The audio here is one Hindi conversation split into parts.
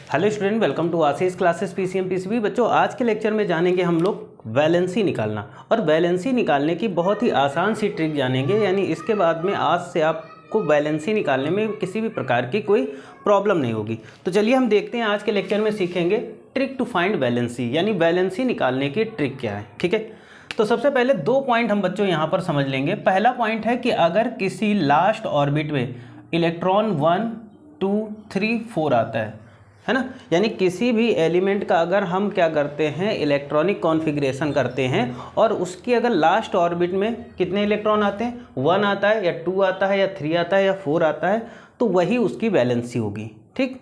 Hello student, welcome to Ashish classes PCM PCB. बच्चों, आज के लेक्चर में जानेंगे हम लोग वैलेंसी निकालना, और वैलेंसी निकालने की बहुत ही आसान सी ट्रिक जानेंगे। यानी इसके बाद में आज से आपको वैलेंसी निकालने में किसी भी प्रकार की कोई प्रॉब्लम नहीं होगी। तो चलिए हम देखते हैं, आज के लेक्चर में सीखेंगे ट्रिक टू फाइंड वैलेंसी, यानी वैलेंसी निकालने की ट्रिक क्या है। ठीक है, तो सबसे पहले दो पॉइंट हम बच्चों यहाँ पर समझ लेंगे। पहला पॉइंट है कि अगर किसी लास्ट ऑर्बिट में इलेक्ट्रॉन 1, 2, 3, 4 आता है ना, यानी किसी भी एलिमेंट का अगर हम क्या करते हैं, इलेक्ट्रॉनिक कॉन्फ़िगरेशन करते हैं और उसकी अगर लास्ट ऑर्बिट में कितने इलेक्ट्रॉन आते हैं, 1 आता है या 2 आता है या 3 आता है या 4 आता है, तो वही उसकी वैलेंसी होगी। ठीक,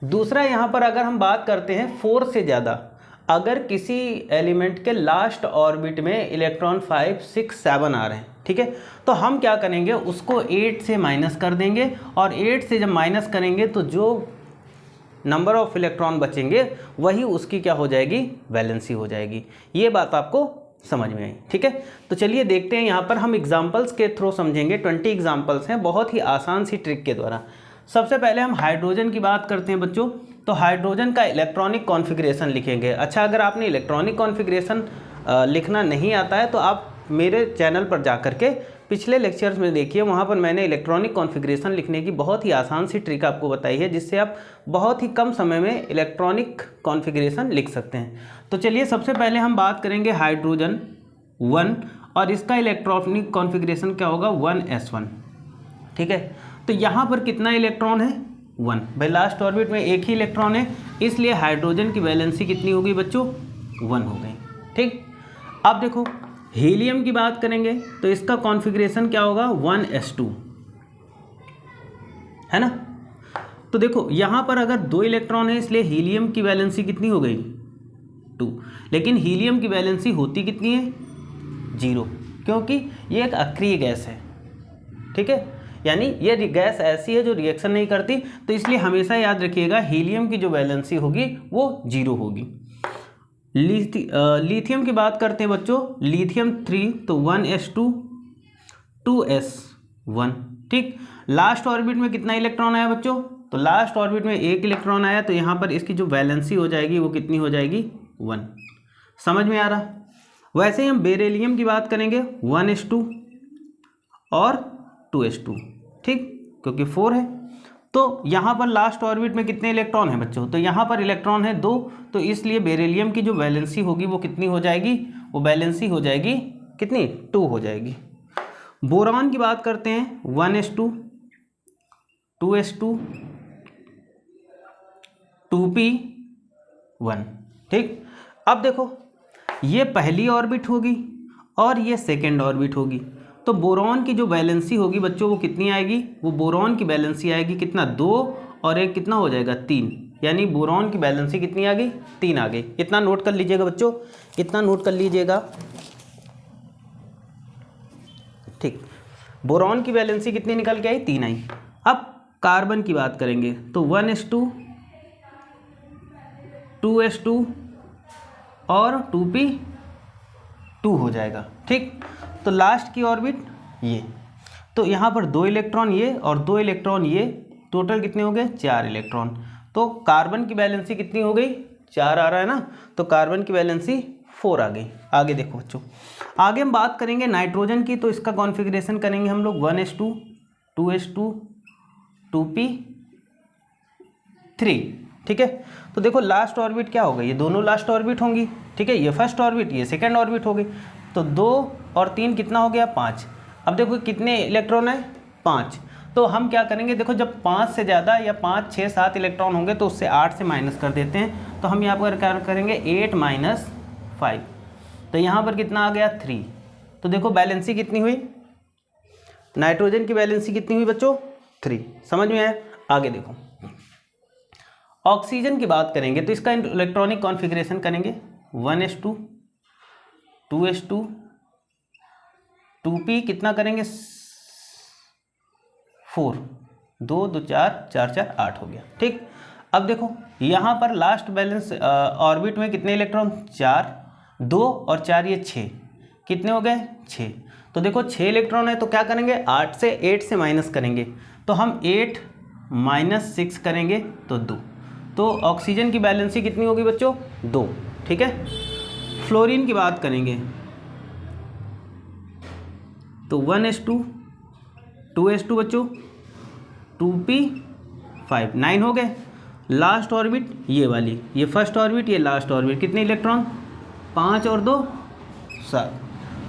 दूसरा यहाँ पर अगर हम बात करते हैं 4 से ज़्यादा, अगर किसी एलिमेंट के लास्ट ऑर्बिट में इलेक्ट्रॉन 5, 6, 7 आ रहे हैं, ठीक है, तो हम क्या करेंगे, उसको 8 से माइनस कर देंगे, और 8 से जब माइनस करेंगे तो जो नंबर ऑफ इलेक्ट्रॉन बचेंगे वही उसकी क्या हो जाएगी, वैलेंसी हो जाएगी। ये बात आपको समझ में आई। ठीक है, तो चलिए देखते हैं, यहाँ पर हम एग्जांपल्स के थ्रू समझेंगे। 20 एग्जांपल्स हैं, बहुत ही आसान सी ट्रिक के द्वारा। सबसे पहले हम हाइड्रोजन की बात करते हैं बच्चों। तो हाइड्रोजन का इलेक्ट्रॉनिक कॉन्फ़िगरेशन लिखेंगे। अच्छा, अगर आपने इलेक्ट्रॉनिक कॉन्फ़िगरेशन लिखना नहीं आता है तो आप मेरे चैनल पर जा कर के पिछले लेक्चर्स में देखिए, वहाँ पर मैंने इलेक्ट्रॉनिक कॉन्फ़िगरेशन लिखने की बहुत ही आसान सी ट्रिक आपको बताई है, जिससे आप बहुत ही कम समय में इलेक्ट्रॉनिक कॉन्फ़िगरेशन लिख सकते हैं। तो चलिए सबसे पहले हम बात करेंगे हाइड्रोजन 1, और इसका इलेक्ट्रॉनिक कॉन्फ़िगरेशन क्या होगा, 1s1। ठीक है, तो यहाँ पर कितना इलेक्ट्रॉन है, 1। भाई लास्ट ऑर्बिट में एक ही इलेक्ट्रॉन है, इसलिए हाइड्रोजन की वैलेंसी कितनी हो गई बच्चों, 1 हो गई। ठीक, अब देखो हीलियम की बात करेंगे तो इसका कॉन्फ़िगरेशन क्या होगा, 1s2, है ना। तो देखो यहाँ पर अगर 2 इलेक्ट्रॉन है, इसलिए हीलियम की वैलेंसी कितनी हो गई, 2। लेकिन हीलियम की वैलेंसी होती कितनी है, 0, क्योंकि ये एक अक्रिय गैस है। ठीक है, यानी ये गैस ऐसी है जो रिएक्शन नहीं करती, तो इसलिए हमेशा याद रखिएगा हीलियम की जो वैलेंसी होगी वो 0 होगी। लिथियम की बात करते हैं बच्चों, लिथियम 3, तो 1s2, 2s1। ठीक, लास्ट ऑर्बिट में कितना इलेक्ट्रॉन आया बच्चों, तो लास्ट ऑर्बिट में एक इलेक्ट्रॉन आया, तो यहाँ पर इसकी जो वैलेंसी हो जाएगी वो कितनी हो जाएगी, 1। समझ में आ रहा। वैसे ही हम बेरिलियम की बात करेंगे, 1s2 और 2s2। ठीक, क्योंकि 4 है, तो यहाँ पर लास्ट ऑर्बिट में कितने इलेक्ट्रॉन हैं बच्चों, तो यहाँ पर इलेक्ट्रॉन है 2, तो इसलिए बेरिलियम की जो वैलेंसी होगी वो कितनी हो जाएगी, वो वैलेंसी हो जाएगी कितनी, 2 हो जाएगी। बोरॉन की बात करते हैं, 1s2, 2s2, 2p1। ठीक, अब देखो ये पहली ऑर्बिट होगी और ये सेकेंड ऑर्बिट होगी, तो बोरॉन की जो वैलेंसी होगी बच्चों वो कितनी आएगी, वो बोरॉन की वैलेंसी आएगी कितना, 2, और एक कितना हो जाएगा, 3। यानी बोरॉन की वैलेंसी कितनी आ गई, 3 आ गई। इतना नोट कर लीजिएगा बच्चों, इतना नोट कर लीजिएगा। ठीक, बोरॉन की वैलेंसी कितनी निकल के आई, 3 आई। अब कार्बन की बात करेंगे तो 1s2, 2s2 और 2p2 हो जाएगा। ठीक, तो लास्ट की ऑर्बिट ये, तो यहाँ पर 2 इलेक्ट्रॉन ये और 2 इलेक्ट्रॉन ये, टोटल कितने हो गए, 4 इलेक्ट्रॉन। तो कार्बन की वैलेंसी कितनी हो गई, 4 आ रहा है ना, तो कार्बन की वैलेंसी 4 आ गई। आगे देखो बच्चों, आगे हम बात करेंगे नाइट्रोजन की, तो इसका कॉन्फ़िगरेशन करेंगे हम लोग 1s2, 2s2, 2p3। ठीक है, तो देखो लास्ट ऑर्बिट क्या होगा, ये दोनों लास्ट ऑर्बिट होंगी। ठीक है, ये फर्स्ट ऑर्बिट, ये सेकेंड ऑर्बिट हो गई, तो 2 और 3 कितना हो गया, 5। अब देखो कितने इलेक्ट्रॉन है, 5। तो हम क्या करेंगे, देखो जब 5 से ज़्यादा या 5, 6, 7 इलेक्ट्रॉन होंगे तो उससे 8 से माइनस कर देते हैं, तो हम यहाँ पर क्या करेंगे, 8 - 5, तो यहाँ पर कितना आ गया, 3। तो देखो वैलेंसी कितनी हुई, नाइट्रोजन की वैलेंसी कितनी हुई बच्चों, 3। समझ में आया। आगे देखो ऑक्सीजन की बात करेंगे, तो इसका इलेक्ट्रॉनिक कॉन्फ़िगरेशन करेंगे, 1s2, 2s2, 2p कितना करेंगे, 4, 2, 2, 4, 4, 4, 8 हो गया। ठीक, अब देखो यहाँ पर लास्ट बैलेंस ऑर्बिट में कितने इलेक्ट्रॉन, 4, 2 और 4 ये 6, कितने हो गए, 6। तो देखो 6 इलेक्ट्रॉन है, तो क्या करेंगे, 8 से माइनस करेंगे, तो हम 8 - 6 करेंगे तो 2, तो ऑक्सीजन की वैलेंसी कितनी होगी बच्चों? 2। ठीक है। फ्लोरीन की बात करेंगे तो 1s2 2s2 बच्चों 2p5 9 हो गए। लास्ट ऑर्बिट ये वाली, ये फर्स्ट ऑर्बिट, ये लास्ट ऑर्बिट, कितने इलेक्ट्रॉन? 5 और 2 7।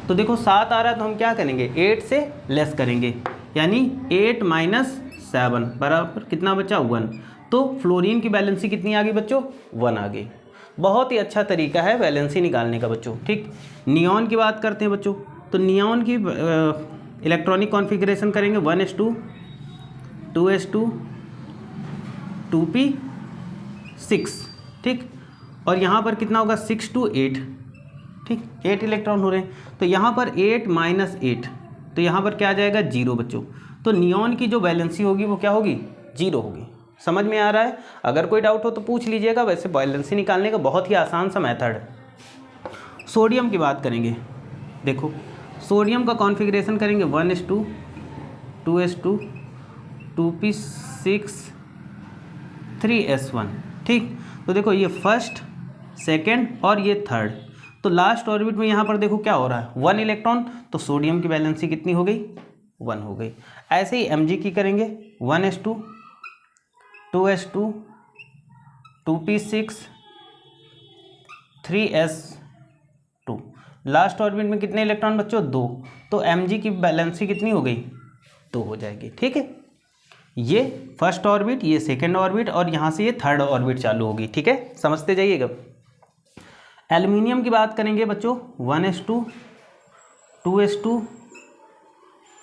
तो देखो 7 आ रहा है तो हम क्या करेंगे? 8 से लेस करेंगे, यानी 8 - 7 बराबर कितना बचा? 1। तो फ्लोरीन की वैलेंसी कितनी आ गई बच्चों? 1 आ गई। बहुत ही अच्छा तरीका है वैलेंसी निकालने का बच्चों। ठीक। नियॉन की बात करते हैं बच्चों, तो नियॉन की इलेक्ट्रॉनिक कॉन्फ़िगरेशन करेंगे 1s2 2s2 2p6। ठीक। और यहाँ पर कितना होगा? 6 to 8। ठीक, 8 इलेक्ट्रॉन हो रहे हैं। तो यहाँ पर 8 - 8, तो यहाँ पर क्या आ जाएगा? 0 बच्चों। तो नियॉन की जो वैलेंसी होगी वो क्या होगी? 0 होगी। समझ में आ रहा है? अगर कोई डाउट हो तो पूछ लीजिएगा। वैसे वैलेंसी निकालने का बहुत ही आसान सा मेथड है। सोडियम की बात करेंगे, देखो सोडियम का कॉन्फ़िगरेशन करेंगे 1s2 2s2 2p6 3s1। ठीक। तो देखो ये फर्स्ट, सेकेंड और ये थर्ड। तो लास्ट ऑर्बिट में यहाँ पर देखो क्या हो रहा है? 1 इलेक्ट्रॉन। तो सोडियम की वैलेंसी कितनी हो गई? 1 हो गई। ऐसे ही Mg की करेंगे 1s2 2s2 2p6 3s2। Last orbit में कितने इलेक्ट्रॉन बच्चों? 2। तो Mg की वैलेंसी कितनी हो गई? 2 हो जाएगी। ठीक है। ये फर्स्ट ऑर्बिट, ये सेकेंड ऑर्बिट और यहाँ से ये थर्ड ऑर्बिट चालू होगी। ठीक है, समझते जाइएगा। एल्युमिनियम की बात करेंगे बच्चों 1s2 2s2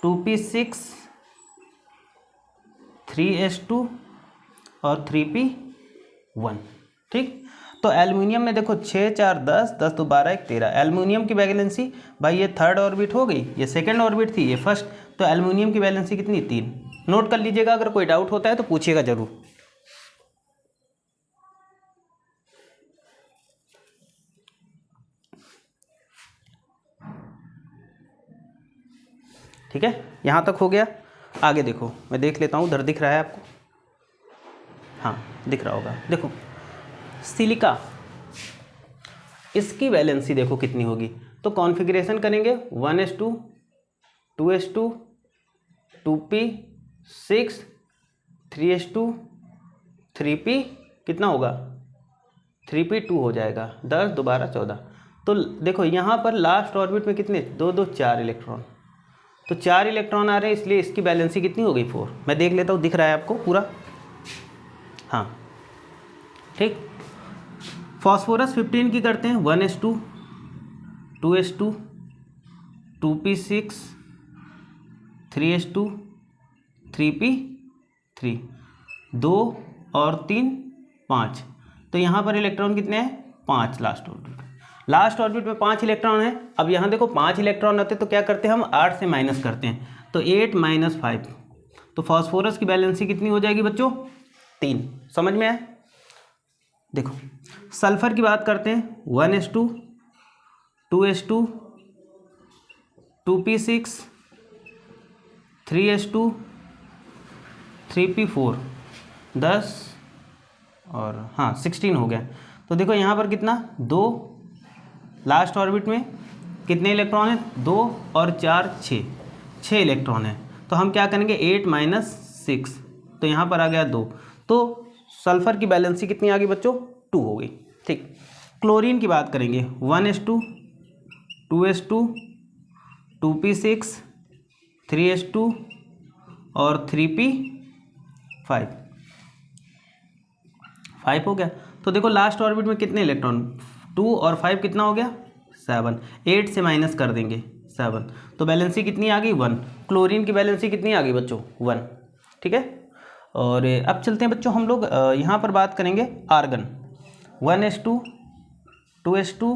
2p6 3s2 और 3p1। ठीक। तो एल्युमिनियम में देखो 6 4 10 10 2 12 1 13। एल्युमिनियम की वैलेंसी भाई ये थर्ड ऑर्बिट हो गई, ये सेकेंड ऑर्बिट थी, ये फर्स्ट। तो एल्युमिनियम की वैलेंसी कितनी? 3। नोट कर लीजिएगा, अगर कोई डाउट होता है तो पूछिएगा जरूर। ठीक है, यहाँ तक हो गया। आगे देखो, मैं देख लेता हूँ, उधर दिख रहा है आपको? हाँ दिख रहा होगा। देखो सिलिका, इसकी वैलेंसी देखो कितनी होगी। तो कॉन्फ़िगरेशन करेंगे 1s2 2s2 2p6 3s2 3p कितना होगा? 3p2 हो जाएगा। 10 2 12 14। तो देखो यहाँ पर लास्ट ऑर्बिट में कितने? 2 2 4 इलेक्ट्रॉन। तो 4 इलेक्ट्रॉन आ रहे हैं, इसलिए इसकी वैलेंसी कितनी हो गई? 4। मैं देख लेता हूँ, दिख रहा है आपको पूरा? हाँ ठीक। फॉस्फोरस 15 की करते हैं 1s2 2s2 2p6 3s2 3p3 2 और 3 5। तो यहाँ पर इलेक्ट्रॉन कितने हैं? 5 लास्ट ऑर्बिट। लास्ट ऑर्बिट में 5 इलेक्ट्रॉन है। अब यहाँ देखो 5 इलेक्ट्रॉन होते तो क्या करते हैं हम? 8 से माइनस करते हैं, तो 8 - 5। तो फॉस्फोरस की वैलेंसी कितनी हो जाएगी बच्चों? 3। समझ में आया? देखो सल्फर की बात करते हैं 1s2 2s2 2p6 3s2 3p4 10 और हाँ 16 हो गया। तो देखो यहाँ पर कितना? 2। लास्ट ऑर्बिट में कितने इलेक्ट्रॉन हैं? 2 और 4 6 इलेक्ट्रॉन हैं। तो हम क्या करेंगे? 8 - 6, तो यहाँ पर आ गया 2। तो सल्फर की वैलेंसी कितनी आ गई बच्चों? 2 हो गई। ठीक। क्लोरीन की बात करेंगे 1s2 2s2 2p6 3s2 और 3p5 5 हो गया। तो देखो लास्ट ऑर्बिट में कितने इलेक्ट्रॉन? 2 और 5 कितना हो गया? 7। 8 से माइनस कर देंगे 7, तो वैलेंसी कितनी आ गई? 1। क्लोरीन की वैलेंसी कितनी आ गई बच्चों? 1। ठीक है। और अब चलते हैं बच्चों हम लोग यहाँ पर बात करेंगे argon 1s2 2s2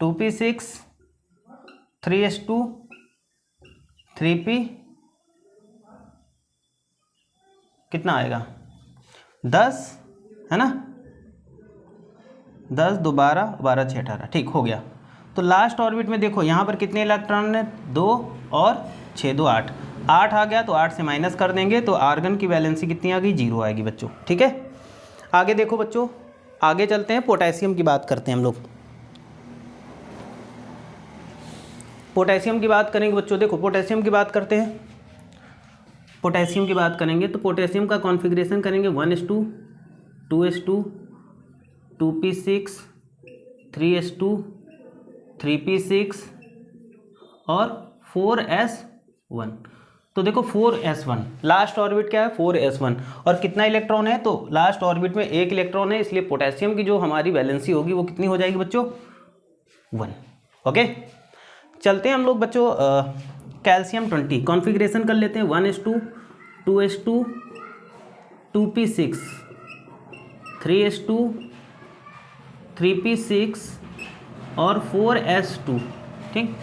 2p6 3s2 3p कितना आएगा? 10 है ना? 10 2 12 12 6 18। ठीक हो गया। तो लास्ट ऑर्बिट में देखो यहाँ पर कितने इलेक्ट्रॉन है? 2 और 6 2 8 8 आ गया, तो 8 से माइनस कर देंगे, तो आर्गन की वैलेंसी कितनी आ गई? 0 आएगी बच्चों। ठीक है। आगे देखो बच्चों, आगे चलते हैं, पोटेशियम की बात करते हैं हम लोग। पोटेशियम की बात करेंगे बच्चों, देखो पोटेशियम की बात करते हैं। पोटेशियम की बात करेंगे तो पोटेशियम का कॉन्फ़िगरेशन करेंगे 1:2, 2:2, 2p6, 3:2, 3p6 और 4s1। तो देखो 4s1 लास्ट ऑर्बिट क्या है, 4s1, और कितना इलेक्ट्रॉन है, तो लास्ट ऑर्बिट में 1 इलेक्ट्रॉन है, इसलिए पोटेशियम की जो हमारी वैलेंसी होगी वो कितनी हो जाएगी बच्चों, 1। ओके, चलते हैं हम लोग बच्चों कैल्शियम 20 कॉन्फ़िगरेशन कर लेते हैं। 1:2, 2:2, 2p6, 3:2, 3p6 और 4s2। ठीक,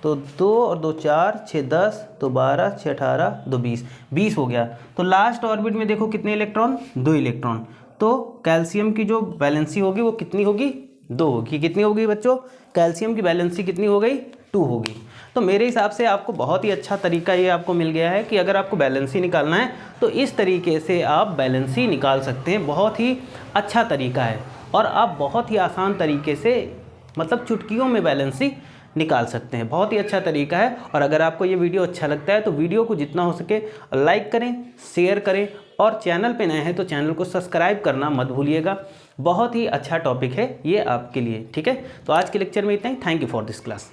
तो 2 और 2 4, 6 10, तो 12, 6 18, 2 20, 20 हो गया। तो लास्ट ऑर्बिट में देखो कितने इलेक्ट्रॉन, 2 इलेक्ट्रॉन। तो कैल्शियम की जो वैलेंसी होगी वो कितनी होगी, 2 होगी। कितनी होगी बच्चों, कैल्शियम की वैलेंसी कितनी हो गई, 2 होगी। तो मेरे हिसाब से आपको बहुत ही अच्छा तरीका ये आपको मिल गया है कि अगर आपको बैलेंसी निकालना है तो इस तरीके से आप बैलेंसी निकाल सकते हैं। बहुत ही अच्छा तरीका है और आप बहुत ही आसान तरीके से मतलब चुटकियों में बैलेंसी निकाल सकते हैं। बहुत ही अच्छा तरीका है। और अगर आपको ये वीडियो अच्छा लगता है तो वीडियो को जितना हो सके लाइक करें, शेयर करें और चैनल पे नए हैं तो चैनल को सब्सक्राइब करना मत भूलिएगा। बहुत ही अच्छा टॉपिक है ये आपके लिए। ठीक है, तो आज के लेक्चर में इतना ही। Thank you for this class.